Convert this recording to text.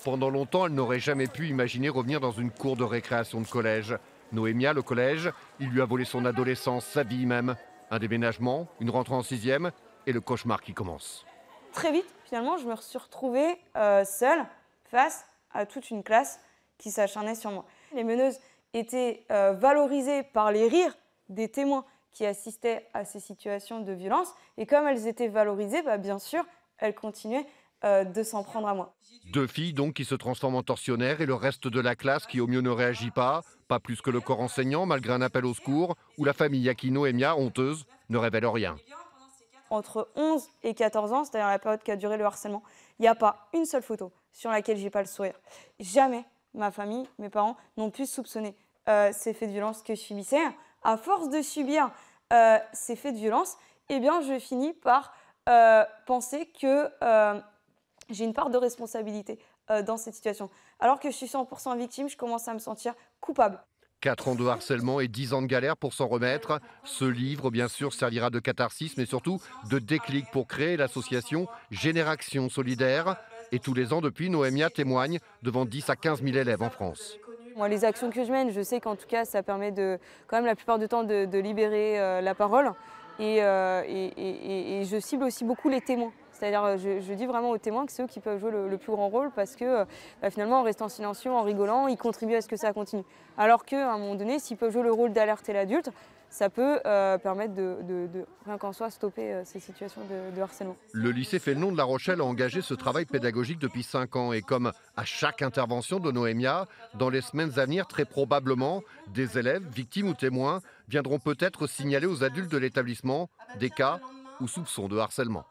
Pendant longtemps, elle n'aurait jamais pu imaginer revenir dans une cour de récréation de collège. Noémia, le collège, il lui a volé son adolescence, sa vie même. Un déménagement, une rentrée en sixième et le cauchemar qui commence. Très vite, finalement, je me suis retrouvée seule face à toute une classe qui s'acharnait sur moi. Les meneuses étaient valorisées par les rires des témoins qui assistaient à ces situations de violence. Et comme elles étaient valorisées, bien sûr, elles continuaient de s'en prendre à moi. Deux filles donc qui se transforment en tortionnaires et le reste de la classe qui au mieux ne réagit pas plus que le corps enseignant malgré un appel au secours, ou la famille à qui Noémia, honteuse, ne révèle rien. Entre 11 et 14 ans, c'est-à-dire la période qui a duré le harcèlement, il n'y a pas une seule photo sur laquelle j'ai pas le sourire. Jamais ma famille, mes parents n'ont pu soupçonner ces faits de violence que je subissais. À force de subir ces faits de violence, eh bien, je finis par penser que j'ai une part de responsabilité dans cette situation. Alors que je suis 100% victime, je commence à me sentir coupable. 4 ans de harcèlement et 10 ans de galère pour s'en remettre. Ce livre, bien sûr, servira de catharsis, mais surtout de déclic pour créer l'association Génération Solidaire. Et tous les ans, depuis, Noémia témoigne devant 10 à 15 000 élèves en France. Moi, les actions que je mène, je sais qu'en tout cas, ça permet quand même la plupart du temps de libérer la parole. Et je cible aussi beaucoup les témoins. C'est-à-dire, je dis vraiment aux témoins que c'est eux qui peuvent jouer le plus grand rôle parce que finalement, en restant silencieux, en rigolant, ils contribuent à ce que ça continue. Alors qu'à un moment donné, s'ils peuvent jouer le rôle d'alerter l'adulte, ça peut permettre de rien qu'en soi, stopper ces situations de harcèlement. Le lycée Fénelon de La Rochelle a engagé ce travail pédagogique depuis 5 ans. Et comme à chaque intervention de Noémia, dans les semaines à venir, très probablement, des élèves, victimes ou témoins, viendront peut-être signaler aux adultes de l'établissement des cas ou soupçons de harcèlement.